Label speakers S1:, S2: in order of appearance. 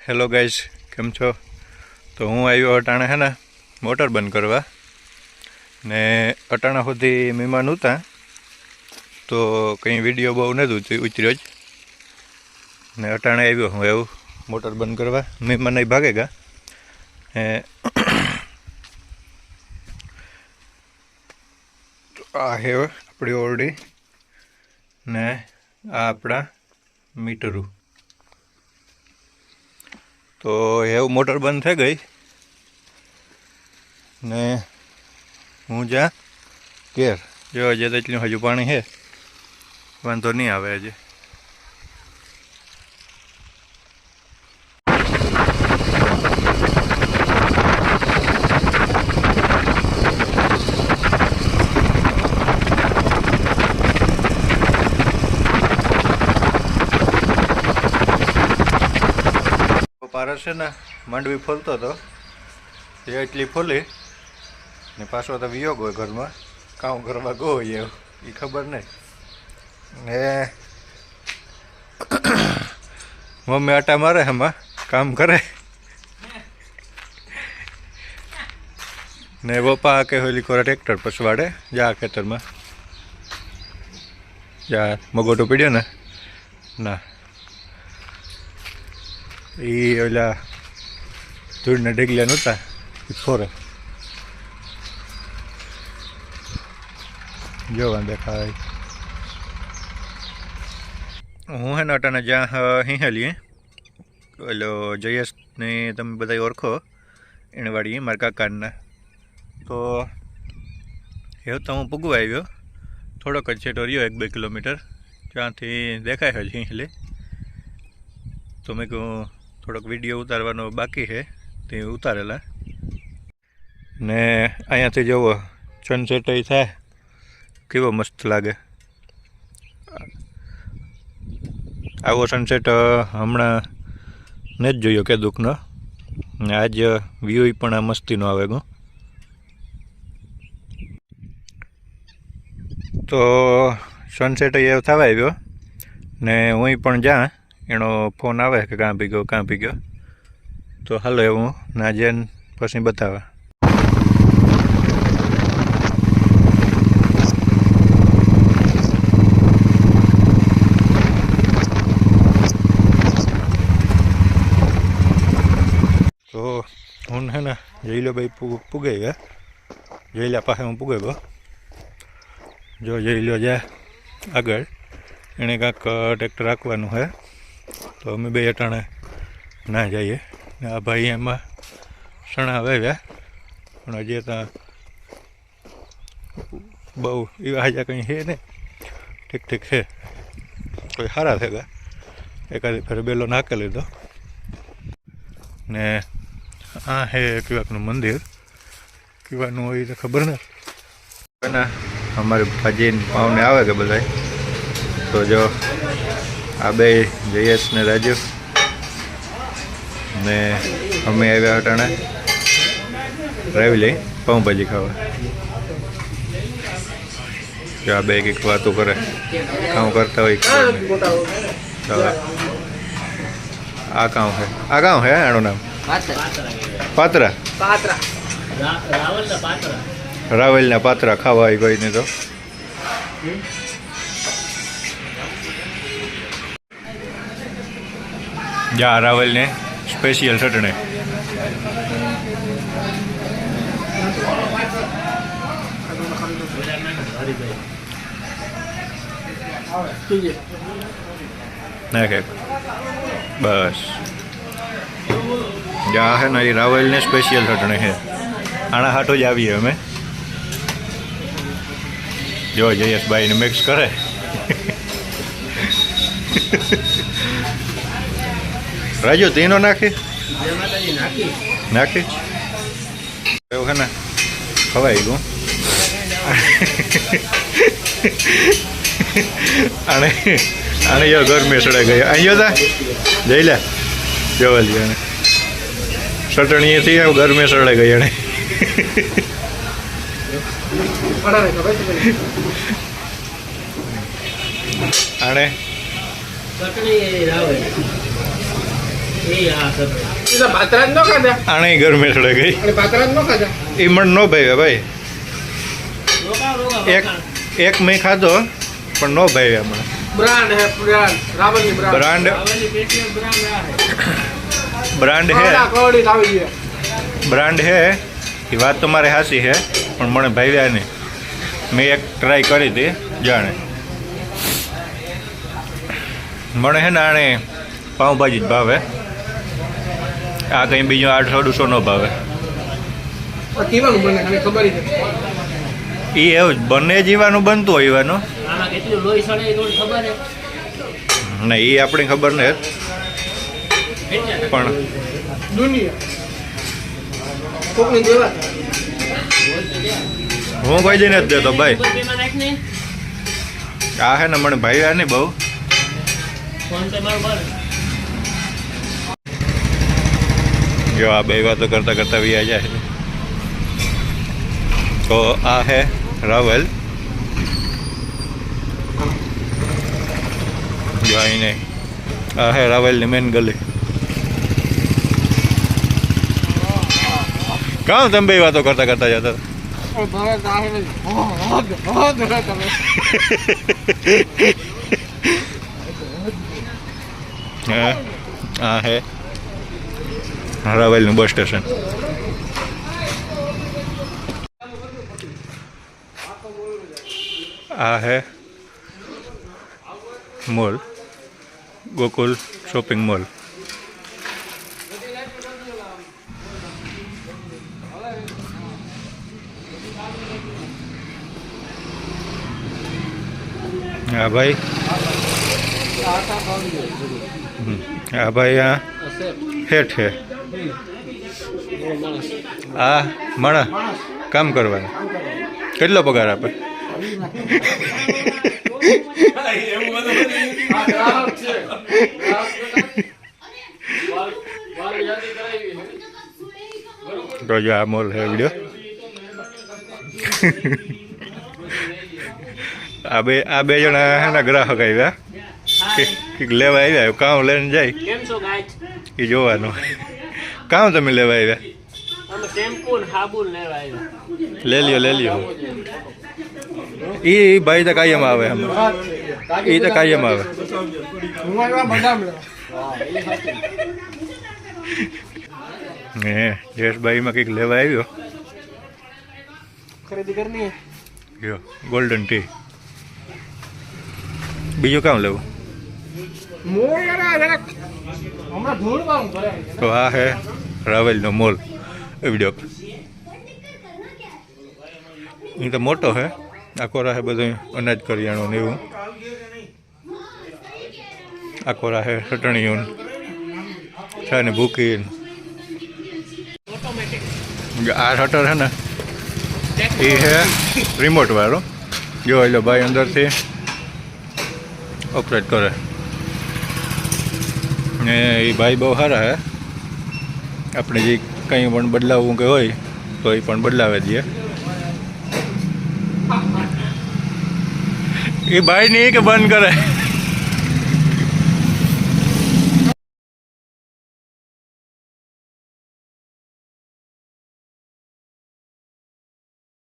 S1: Hello guys केम छो। तो हूँ आव्यो अटाणे है ना मोटर बंद करवा ने अटाणा सुधी मेहमान होता तो कहीं वीडियो बहु नहीं उतर्यो ज ने अटाणे आव्यो हूँ एवं मोटर बंद करवा मेहमान नहीं भागेगा। आ है अपनी ओरडी ने आ अपना मीटरू। तो एवं मोटर बंद थी गई ने हूँ जा घेर जो अजे तेटलू हजू पानी है वांधो नहीं आवे अजे। पारस है ना मांडवी फोलतो तो ये एटली फोली ने पाछो तो वियो गयो घर में काम करवा गयो ये खबर नहीं ने मम्मी आटा मारे हम काम करे ने पप्पा के होली को ट्रेक्टर पछवाड़े जा खेतर में जा मगोटो पीड़्यो ने ना ये ओला धूळना ढेगल्या नता फोरे जो देखा हूँ है अटाने ज्यादा हिंहलीए ओलो जयेश ने तमे बधाई ओळखो एने वाड़ी मारा काकाना। तो एवं तो हूँ पुगवा आव्यो थोड़ोक ज छेटो रह्यो 1-2 किलोमीटर त्याथी देखाय है हिंहली। तो मैं कहूँ थोड़ोक विडियो उतारवानो बाकी है ते उतारेला ने अहींयाथी जोवो सनसेट थाय केवो मस्त लागे। आवो सनसेट हमणां ने ज जोयो के दुखनो आज व्यू पण आ मस्तीनो आवे गो। तो सनसेट एवो थवा आव्यो ने हुई पण जा एनो फोन आवे कि कां भी गयो तो हालो एवं नाजेन पछी बतावा। तो हूँ है ना जईलो भाई पुगे गया जईला पासे हूँ पुगे गो जो जईलो जाए आगे एने कांक ट्रेक्टर हांकवानुं है तो अमे बे अटाणे ना जाइए। आ भाई एम सणा वाव्या पण हजी तो बहु एवा हजा कहीं है नहीं ठीक ठीक है कोई सारा थेगा एकादी फेर बेलो नाखे लीधो ने आ है केवाकनु मंदिर केवानु होय तो खबर नहीं ना हमारे भाजी पावने आवे के बधाई। तो जो आ बे जयेश ने राजू ने अमे आव्या अटाणे राविले पाव भाजी खावा। जो आ बे कंईक वातो करे कां करता होय तो आ गांव है आनो नाम पात्रा रावलना पात्रा खावा आई कोई नहीं तो जा रावल ने स्पेशल चटणी नाखे बस जा है ना ये रावल ने स्पेशल चटणी है आना हाटो ज आवीए अमे जो जयेश भाई ने मिक्स करे राजू तीनों नाखी नाखी है ना खवाई गो आने आने यो घर में सड़े गए अयो था जईला जोवल जी चटणी थी घर में सड़े गई अने आने આણે ગરમે ચડે ગઈ એ મણ નો ભાઈ ભાઈ એક મેં ખાધો પણ નો ભાઈ હમણાં બ્રાન્ડ હે એ વાત તમારે સાચી છે પણ મને ભાવ્યા નહીં. મેં એક ટ્રાય કરી હતી જાણે મને હે ને આણે પાઉંભાજી જ ભાવે. આ કંઈ બીજું 800-200 નો ભાવે. એ એવું જ બંને જીવાનું બનતું હોય એવાનું ને એ આપણી ખબર ને પણ હું કોઈ દી નથી દેતો ભાઈ. આ હે ને મને ભાઈ આ નહીં બહુ. જો આ બે વાતો કરતા કરતા વ્યા જાય. તો આ હે રાવલ. જો અહીં નહીં આ હે રાવલની મેન ગલી. કાં તમે બે વાતો કરતા કરતા જતા હા હે રાવલનું બસ સ્ટેશન. આ હે મોલ ગોકુલ શોપિંગ મોલ. હા ભાઈ હા ભાઈ આ હેઠ હે આ માણા કામ કરવાનું. કેટલો પગાર આપે? તો જો આ મોલ હે વિડીયો. આ બે જણા એના ગ્રાહક આવ્યા કંઈક લેવા આવ્યા. કામ લઈને જાય એ જોવાનું. કામ તમે લેવા આવ્યા? લે લ્યો. એ ભાઈ તો કાયમ આવે. એ તો કાયમ આવે. હે જયેશભાઈમાં કંઈક લેવા આવ્યો. જો ગોલ્ડન ટી. બીજું કામ લેવું? તો આ હે રાવલનો મોલ વિડીયો. એ તો મોટો હે. આખો રાહે બધું અનાજ કરિયાણું ને એવું. આખો રાહે ચટણીઓ છે ને ભૂકી. આ શટર હે ને એ હે રિમોટ વાળો. જો એટલે ભાઈ અંદરથી ઓપરેટ કરે ને. એ ભાઈ બહુ સારા હે. આપણે જે કંઈ પણ બદલાવવું કે હોય તો એ પણ બદલાવે દઈએ. એ ભાઈ નહીં કે બંધ કરે.